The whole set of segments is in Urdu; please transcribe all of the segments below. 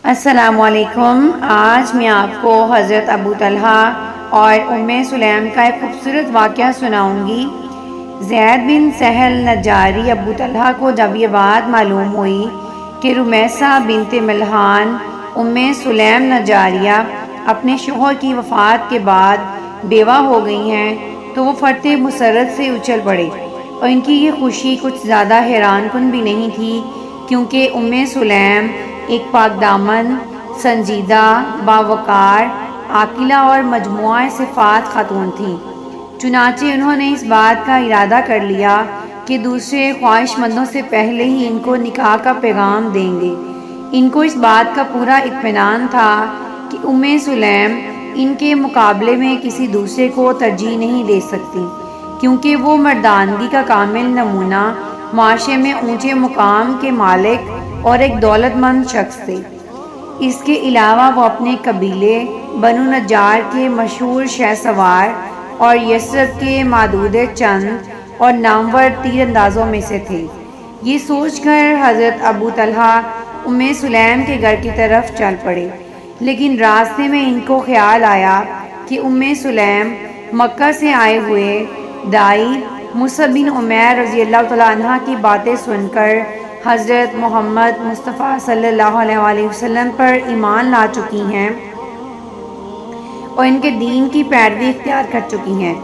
السلام علیکم۔ آج میں آپ کو حضرت ابو طلحہ اور سلیم کا ایک خوبصورت واقعہ سناؤں گی۔ زید بن سہل نجاری ابو طلحہ کو جب یہ بات معلوم ہوئی کہ رمیسہ بنت ملحان سلیم نجاریہ اپنے شوہر کی وفات کے بعد بیوہ ہو گئی ہیں تو وہ فرط مسرت سے اچھل پڑے، اور ان کی یہ خوشی کچھ زیادہ حیران کن بھی نہیں تھی، کیونکہ سلیم ایک پاک دامن، سنجیدہ، باوقار، عاقلہ اور مجموعہ صفات خاتون تھیں۔ چنانچہ انہوں نے اس بات کا ارادہ کر لیا کہ دوسرے خواہش مندوں سے پہلے ہی ان کو نکاح کا پیغام دیں گے۔ ان کو اس بات کا پورا اطمینان تھا کہ سلیم ان کے مقابلے میں کسی دوسرے کو ترجیح نہیں دے سکتی، کیونکہ وہ مردانگی کا کامل نمونہ، معاشرے میں اونچے مقام کے مالک اور ایک دولت مند شخص تھے۔ اس کے علاوہ وہ اپنے قبیلے بنو نجار کے مشہور شہ سوار اور یثرب کے معدود چند اور نامور تیر اندازوں میں سے تھے۔ یہ سوچ کر حضرت ابو طلحہ سلیم کے گھر کی طرف چل پڑے، لیکن راستے میں ان کو خیال آیا کہ سلیم مکہ سے آئے ہوئے دائی مصعب بن عمیر رضی اللہ تعالیٰ عنہ کی باتیں سن کر حضرت محمد مصطفیٰ صلی اللہ علیہ وآلہ وسلم پر ایمان لا چکی ہیں اور ان کے دین کی پیروی اختیار کر چکی ہیں،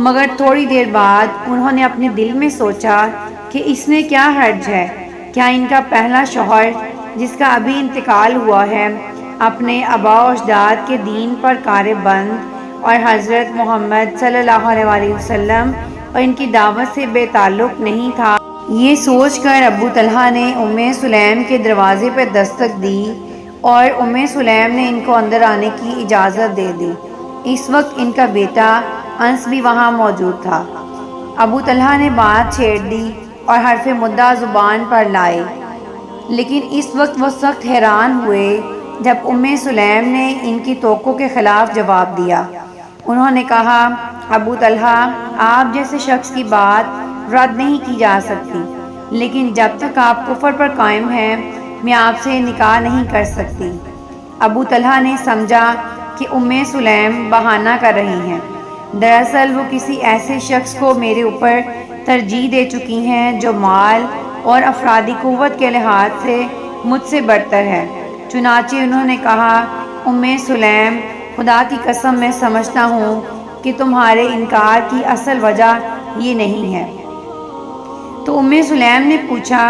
مگر تھوڑی دیر بعد انہوں نے اپنے دل میں سوچا کہ اس میں کیا حرج ہے، کیا ان کا پہلا شوہر جس کا ابھی انتقال ہوا ہے اپنے آباء و اجداد کے دین پر قارب بند اور حضرت محمد صلی اللہ علیہ وآلہ وسلم اور ان کی دعوت سے بے تعلق نہیں تھا۔ یہ سوچ کر ابو طلحہ نے سلیم کے دروازے پر دستک دی اور سلیم نے ان کو اندر آنے کی اجازت دے دی۔ اس وقت ان کا بیٹا انس بھی وہاں موجود تھا۔ ابو طلحہ نے بات چھیڑ دی اور حرف مدعا زبان پر لائے، لیکن اس وقت وہ سخت حیران ہوئے جب سلیم نے ان کی توقع کے خلاف جواب دیا۔ انہوں نے کہا، ابو طلحہ، آپ جیسے شخص کی بات رد نہیں کی جا سکتی، لیکن جب تک آپ کفر پر قائم ہیں میں آپ سے نکاح نہیں کر سکتی۔ ابو طلحہ نے سمجھا کہ سلیم بہانہ کر رہی ہیں، دراصل وہ کسی ایسے شخص کو میرے اوپر ترجیح دے چکی ہیں جو مال اور افرادی قوت کے لحاظ سے مجھ سے برتر ہے۔ چنانچہ انہوں نے کہا، سلیم، خدا کی قسم میں سمجھتا ہوں کہ تمہارے انکار کی اصل وجہ یہ نہیں ہے۔ تو سلیم نے پوچھا،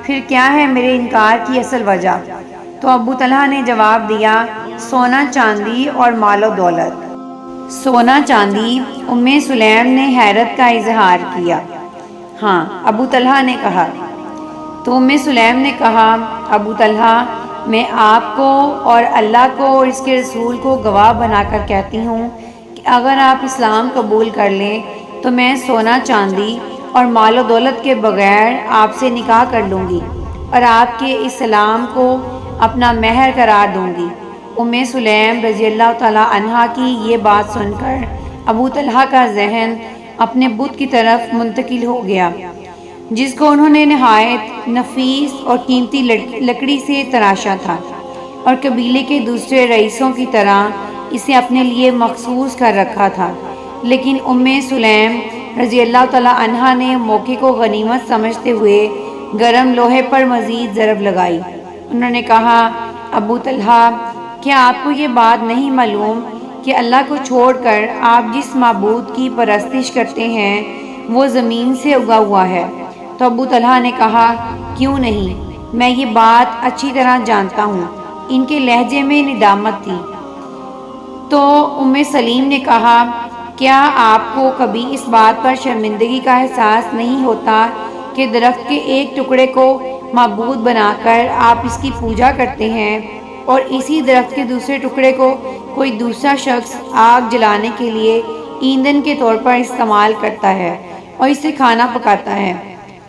پھر کیا ہے میرے انکار کی اصل وجہ؟ تو ابو طلحہ نے جواب دیا، سونا چاندی اور مال و دولت۔ سونا چاندی؟ سلیم نے حیرت کا اظہار کیا۔ ہاں، ابو طلحہ نے کہا۔ تو سلیم نے کہا، ابو طلحہ، میں آپ کو اور اللہ کو اور اس کے رسول کو گواہ بنا کر کہتی ہوں کہ اگر آپ اسلام قبول کر لیں تو میں سونا چاندی اور مال و دولت کے بغیر آپ سے نکاح کر لوں گی اور آپ کے اسلام کو اپنا مہر قرار دوں گی۔ سلیم رضی اللہ تعالیٰ عنہا کی یہ بات سن کر ابو طلحہ کا ذہن اپنے بت کی طرف منتقل ہو گیا، جس کو انہوں نے نہایت نفیس اور قیمتی لکڑی سے تراشا تھا، اور قبیلے کے دوسرے رئیسوں کی طرح اسے اپنے لیے مخصوص کر رکھا تھا۔ لیکن سلیم رضی اللہ تعالیٰ عنہا نے موقع کو غنیمت سمجھتے ہوئے گرم لوہے پر مزید ضرب لگائی۔ انہوں نے کہا، ابو طلحہ، کیا آپ کو یہ بات نہیں معلوم کہ اللہ کو چھوڑ کر آپ جس معبود کی پرستش کرتے ہیں وہ زمین سے اگا ہوا ہے؟ تو ابو طلحہ نے کہا، کیوں نہیں، میں یہ بات اچھی طرح جانتا ہوں۔ ان کے لہجے میں ندامت تھی۔ تو سلیم نے کہا، کیا آپ کو کبھی اس بات پر شرمندگی کا احساس نہیں ہوتا کہ درخت کے ایک ٹکڑے کو معبود بنا کر آپ اس کی پوجا کرتے ہیں اور اسی درخت کے دوسرے ٹکڑے کو کوئی دوسرا شخص آگ جلانے کے لیے ایندھن کے طور پر استعمال کرتا ہے اور اسے کھانا پکاتا ہے؟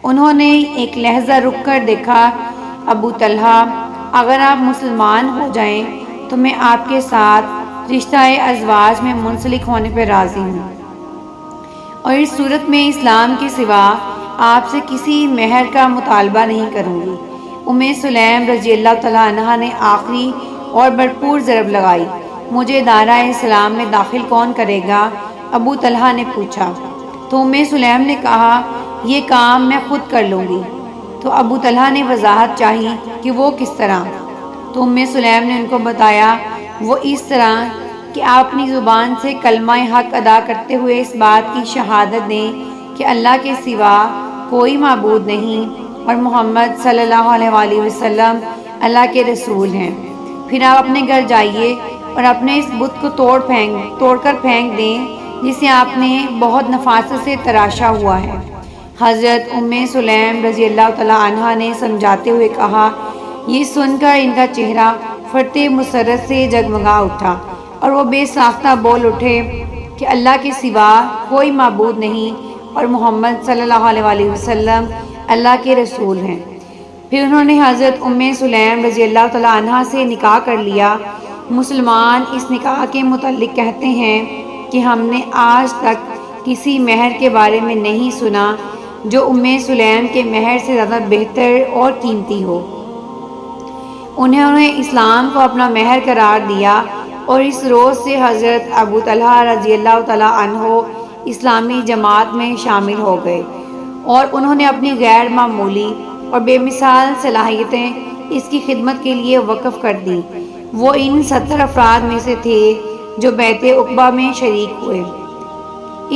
انہوں نے ایک لحظہ رک کر دیکھا، ابو طلحہ، اگر آپ مسلمان ہو جائیں تو میں آپ کے ساتھ رشتہ ازواج میں منسلک ہونے پر راضی ہوں، اور اس صورت میں اسلام کے سوا آپ سے کسی مہر کا مطالبہ نہیں کروں گی۔ سلیم رضی اللہ تعالیٰ عنہ نے آخری اور بھرپور ضرب لگائی۔ مجھے دارہ اسلام میں داخل کون کرے گا؟ ابو طلحہ نے پوچھا۔ تو ام سلیم نے کہا یہ کام میں خود کر لوں گی۔ تو ابو طلحہ نے وضاحت چاہی کہ وہ کس طرح؟ تو ام سلیم نے ان کو بتایا وہ اس طرح کہ آپ اپنی زبان سے کلمہ حق ادا کرتے ہوئے اس بات کی شہادت دیں کہ اللہ کے سوا کوئی معبود نہیں اور محمد صلی اللہ علیہ وآلہ وسلم اللہ کے رسول ہیں۔ پھر آپ اپنے گھر جائیے اور اپنے اس بت کو توڑ کر پھینک دیں جسے آپ نے بہت نفاست سے تراشا ہوا ہے۔ حضرت ام سلیم رضی اللہ تعالیٰ عنہا نے سمجھاتے ہوئے کہا۔ یہ سن کر ان کا چہرہ فرط مسرت سے جگمگا اٹھا اور وہ بے ساختہ بول اٹھے کہ اللہ کے سوا کوئی معبود نہیں اور محمد صلی اللہ علیہ وآلہ وسلم اللہ کے رسول ہیں۔ پھر انہوں نے حضرت ام سلیم رضی اللہ تعالیٰ عنہا سے نکاح کر لیا۔ مسلمان اس نکاح کے متعلق کہتے ہیں کہ ہم نے آج تک کسی مہر کے بارے میں نہیں سنا جو ام سلیم کے مہر سے زیادہ بہتر اور قیمتی ہو۔ انہوں نے اسلام کو اپنا مہر قرار دیا اور اس روز سے حضرت ابو طلحہ رضی اللہ تعالیٰ عنہ اسلامی جماعت میں شامل ہو گئے اور انہوں نے اپنی غیر معمولی اور بے مثال صلاحیتیں اس کی خدمت کے لیے وقف کر دیں۔ وہ ان 70 افراد میں سے تھے جو بیعت عقبہ میں شریک ہوئے۔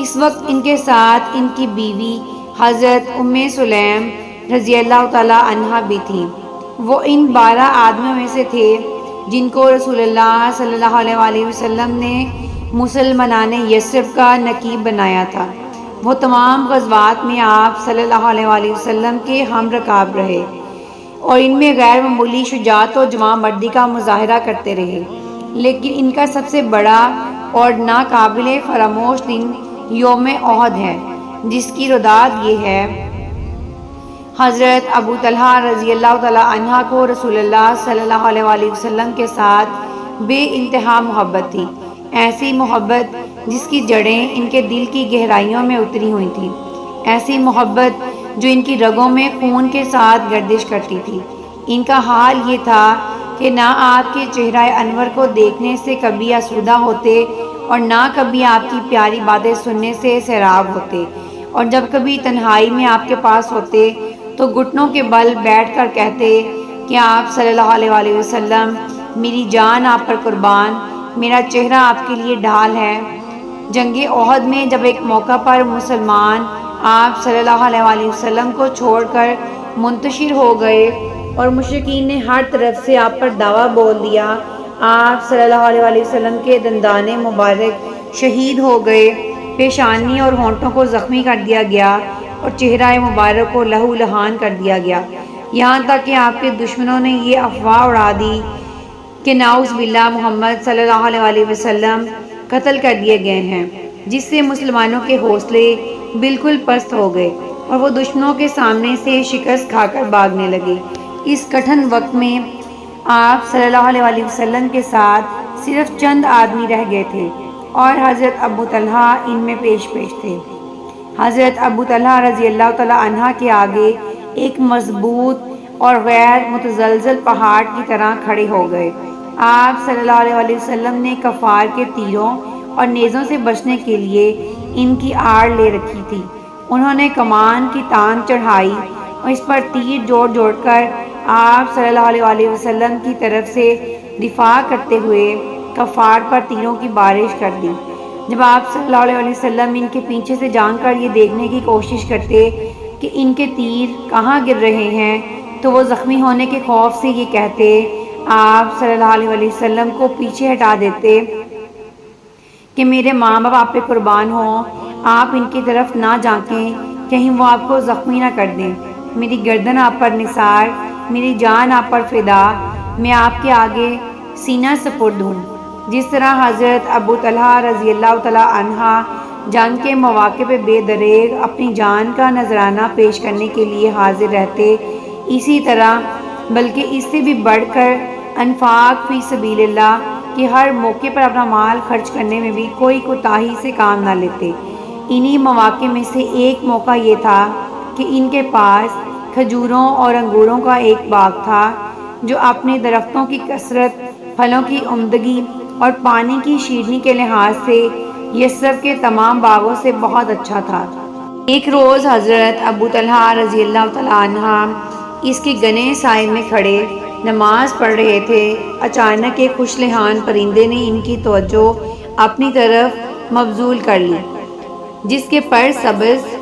اس وقت ان کے ساتھ ان کی بیوی حضرت ام سلیم رضی اللہ تعالیٰ عنہا بھی تھیں۔ وہ ان 12 آدمیوں میں سے تھے جن کو رسول اللہ صلی اللہ علیہ وآلہ وسلم نے مسلمانان یثرب کا نقیب بنایا تھا۔ وہ تمام غزوات میں آپ صلی اللہ علیہ وآلہ وسلم کے ہم رکاب رہے اور ان میں غیر معمولی شجاعت و جواں مردی کا مظاہرہ کرتے رہے۔ لیکن ان کا سب سے بڑا اور ناقابل فراموش دن یوم احد ہے جس کی رداد یہ ہے۔ حضرت ابو طلحہ رضی اللہ تعالیٰ عنہ کو رسول اللہ صلی اللہ علیہ وآلہ وسلم کے ساتھ بے انتہا محبت تھی، ایسی محبت جس کی جڑیں ان کے دل کی گہرائیوں میں اتری ہوئی تھیں، ایسی محبت جو ان کی رگوں میں خون کے ساتھ گردش کرتی تھی۔ ان کا حال یہ تھا کہ نہ آپ کے چہرہ انور کو دیکھنے سے کبھی آسودہ ہوتے اور نہ کبھی آپ کی پیاری باتیں سننے سے سیراب ہوتے، اور جب کبھی تنہائی میں آپ کے پاس ہوتے تو گھٹنوں کے بل بیٹھ کر کہتے کہ آپ صلی اللہ علیہ وآلہ وسلم میری جان آپ پر قربان، میرا چہرہ آپ کے لیے ڈھال ہے۔ جنگ احد میں جب ایک موقع پر مسلمان آپ صلی اللہ علیہ وآلہ وسلم کو چھوڑ کر منتشر ہو گئے اور مشرکین نے ہر طرف سے آپ پر دعویٰ بول دیا، آپ صلی اللہ علیہ وآلہ وسلم کے دندان مبارک شہید ہو گئے، پیشانی اور ہونٹوں کو زخمی کر دیا گیا اور چہرہ مبارک کو لہو لہان کر دیا گیا، یہاں تک کہ آپ کے دشمنوں نے یہ افواہ اڑا دی کہ نعوذ باللہ محمد صلی اللہ علیہ وآلہ وسلم قتل کر دیے گئے ہیں، جس سے مسلمانوں کے حوصلے بالکل پست ہو گئے اور وہ دشمنوں کے سامنے سے شکست کھا کر بھاگنے لگے۔ اس کٹھن وقت میں آپ صلی اللہ علیہ وآلہ وسلم کے ساتھ صرف چند آدمی رہ گئے تھے اور حضرت ابو طلحہ ان میں پیش تھے۔ حضرت ابو طلحہ رضی اللہ تعالیٰ عنہ کے آگے ایک مضبوط اور غیر متزلزل پہاڑ کی طرح کھڑے ہو گئے۔ آپ صلی اللہ علیہ وآلہ وسلم نے کفار کے تیروں اور نیزوں سے بچنے کے لیے ان کی آڑ لے رکھی تھی۔ انہوں نے کمان کی تان چڑھائی اور اس پر تیر جوڑ کر آپ صلی اللہ علیہ وآلہ وسلم کی طرف سے دفاع کرتے ہوئے کفار پر تیروں کی بارش کر دی۔ جب آپ صلی اللہ علیہ وسلم ان کے پیچھے سے جان کر یہ دیکھنے کی کوشش کرتے کہ ان کے تیر کہاں گر رہے ہیں تو وہ زخمی ہونے کے خوف سے یہ کہتے، آپ صلی اللہ علیہ وسلم کو پیچھے ہٹا دیتے کہ میرے ماں باپ آپ پہ قربان ہوں، آپ ان کی طرف نہ جھانکیں، کہیں وہ آپ کو زخمی نہ کر دیں، میری گردن آپ پر نثار، میری جان آپ پر فدا، میں آپ کے آگے سینہ سپرد ہوں۔ جس طرح حضرت ابو طلحہ رضی اللہ تعالیٰ عنہ جنگ کے مواقع پہ بے دریغ اپنی جان کا نذرانہ پیش کرنے کے لیے حاضر رہتے، اسی طرح بلکہ اس سے بھی بڑھ کر انفاق فی سبیل اللہ کہ ہر موقع پر اپنا مال خرچ کرنے میں بھی کوئی کوتاہی سے کام نہ لیتے۔ انہی مواقع میں سے ایک موقع یہ تھا کہ ان کے پاس کھجوروں اور انگوروں کا ایک باغ تھا جو اپنے درختوں کی کثرت، پھلوں کی عمدگی اور پانی کی شیرینی کے لحاظ سے یثرب کے تمام باغوں سے بہت اچھا تھا۔ ایک روز حضرت ابو طلحہ رضی اللہ تعالیٰ عنہ اس کے گھنے سائے میں کھڑے نماز پڑھ رہے تھے۔ اچانک ایک خوش لحان پرندے نے ان کی توجہ اپنی طرف مبذول کر لی، جس کے پر سبز،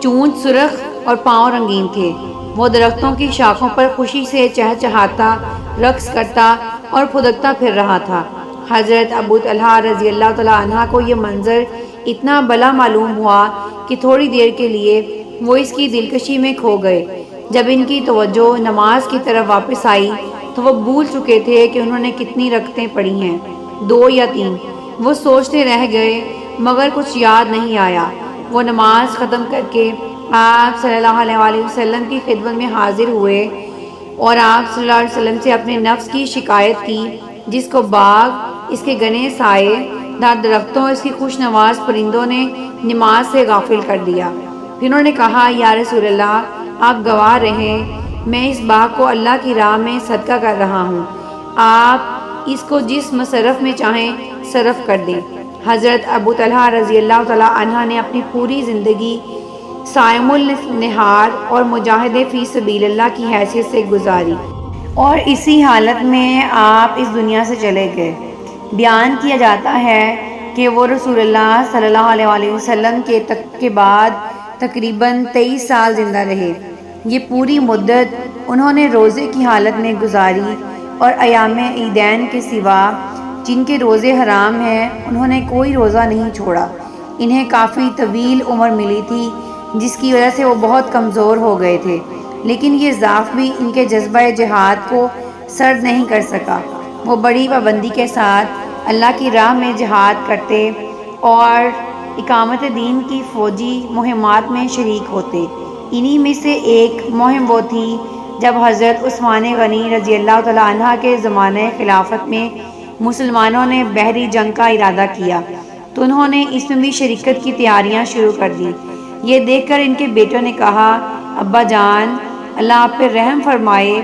چونچ سرخ اور پاؤں رنگین تھے۔ وہ درختوں کی شاخوں پر خوشی سے چہچہاتا، رقص کرتا اور پھدکتا پھر رہا تھا۔ حضرت ابو طلحہ رضی اللہ تعالیٰ عنہ کو یہ منظر اتنا بھلا معلوم ہوا کہ تھوڑی دیر کے لیے وہ اس کی دلکشی میں کھو گئے۔ جب ان کی توجہ نماز کی طرف واپس آئی تو وہ بھول چکے تھے کہ انہوں نے کتنی رکعتیں پڑھی ہیں، 2 یا 3۔ وہ سوچتے رہ گئے مگر کچھ یاد نہیں آیا۔ وہ نماز ختم کر کے آپ صلی اللہ علیہ وآلہ وسلم کی خدمت میں حاضر ہوئے اور آپ صلی اللہ علیہ وسلم سے اپنے نفس کی شکایت کی، جس کو باغ، اس کے گھنے سائے دار درختوں اور اس کی خوش نواز پرندوں نے نماز سے غافل کر دیا۔ پھر انہوں نے کہا، یا رسول اللہ، آپ گواہ رہیں، میں اس باغ کو اللہ کی راہ میں صدقہ کر رہا ہوں، آپ اس کو جس مصرف میں چاہیں صرف کر دیں۔ حضرت ابو طلحہ رضی اللہ تعالیٰ عنہ نے اپنی پوری زندگی صائم النہار اور مجاہد فی سبیل اللہ کی حیثیت سے گزاری اور اسی حالت میں آپ اس دنیا سے چلے گئے۔ بیان کیا جاتا ہے کہ وہ رسول اللہ صلی اللہ علیہ وآلہ وسلم کے بعد تقریباً 23 سال زندہ رہے۔ یہ پوری مدت انہوں نے روزے کی حالت میں گزاری اور ایام عیدین کے سوا جن کے روزے حرام ہیں انہوں نے کوئی روزہ نہیں چھوڑا۔ انہیں کافی طویل عمر ملی تھی جس کی وجہ سے وہ بہت کمزور ہو گئے تھے، لیکن یہ ضعف بھی ان کے جذبہ جہاد کو سرد نہیں کر سکا۔ وہ بڑی پابندی کے ساتھ اللہ کی راہ میں جہاد کرتے اور اقامت دین کی فوجی مہمات میں شریک ہوتے۔ انہی میں سے ایک مہم وہ تھی جب حضرت عثمان غنی رضی اللہ تعالیٰ عنہ کے زمانہ خلافت میں مسلمانوں نے بحری جنگ کا ارادہ کیا تو انہوں نے اس میں بھی شرکت کی تیاریاں شروع کر دیں۔ یہ دیکھ کر ان کے بیٹوں نے کہا، ابا جان، اللہ آپ پر رحم فرمائے،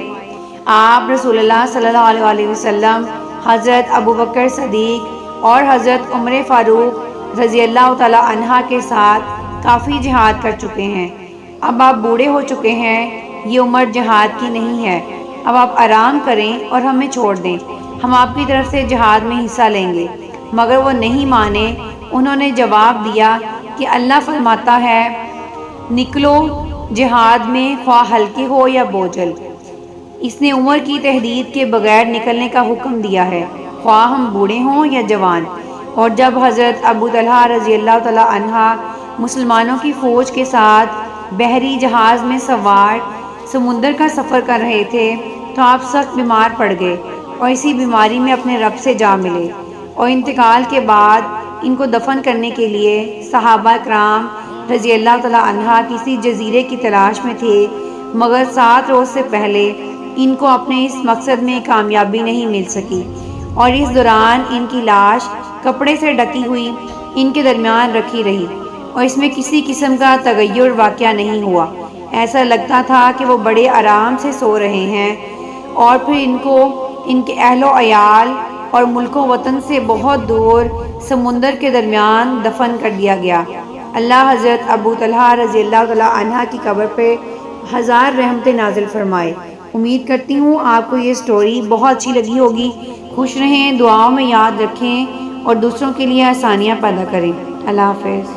آپ رسول اللہ صلی اللہ علیہ وآلہ وسلم، حضرت ابوبکر صدیق اور حضرت عمر فاروق رضی اللہ تعالیٰ عنہ کے ساتھ کافی جہاد کر چکے ہیں۔ اب آپ بوڑھے ہو چکے ہیں، یہ عمر جہاد کی نہیں ہے، اب آپ آرام کریں اور ہمیں چھوڑ دیں، ہم آپ کی طرف سے جہاد میں حصہ لیں گے۔ مگر وہ نہیں مانے۔ انہوں نے جواب دیا کہ اللہ فرماتا ہے، نکلو جہاد میں خواہ ہلکے ہو یا بوجھل۔ اس نے عمر کی تحدید کے بغیر نکلنے کا حکم دیا ہے، خواہ ہم بوڑھے ہوں یا جوان۔ اور جب حضرت ابو طلحہ رضی اللہ تعالیٰ عنہ مسلمانوں کی فوج کے ساتھ بحری جہاز میں سوار سمندر کا سفر کر رہے تھے تو آپ سخت بیمار پڑ گئے اور اسی بیماری میں اپنے رب سے جا ملے، اور انتقال کے بعد ان کو دفن کرنے کے لیے صحابہ کرام رضی اللہ تعالیٰ عنہ کسی جزیرے کی تلاش میں تھے، مگر 7 روز سے پہلے ان کو اپنے اس مقصد میں کامیابی نہیں مل سکی، اور اس دوران ان کی لاش کپڑے سے ڈکی ہوئی ان کے درمیان رکھی رہی اور اس میں کسی قسم کا تغیر واقع نہیں ہوا۔ ایسا لگتا تھا کہ وہ بڑے آرام سے سو رہے ہیں، اور پھر ان کو ان کے اہل و عیال اور ملک و وطن سے بہت دور سمندر کے درمیان دفن کر دیا گیا۔ اللہ حضرت ابو طلحہ رضی اللہ تعالیٰ عنہ کی قبر پہ 1000 رحمتیں نازل فرمائے۔ امید کرتی ہوں آپ کو یہ سٹوری بہت اچھی لگی ہوگی۔ خوش رہیں، دعاؤں میں یاد رکھیں اور دوسروں کے لیے آسانیاں پیدا کریں۔ اللہ حافظ۔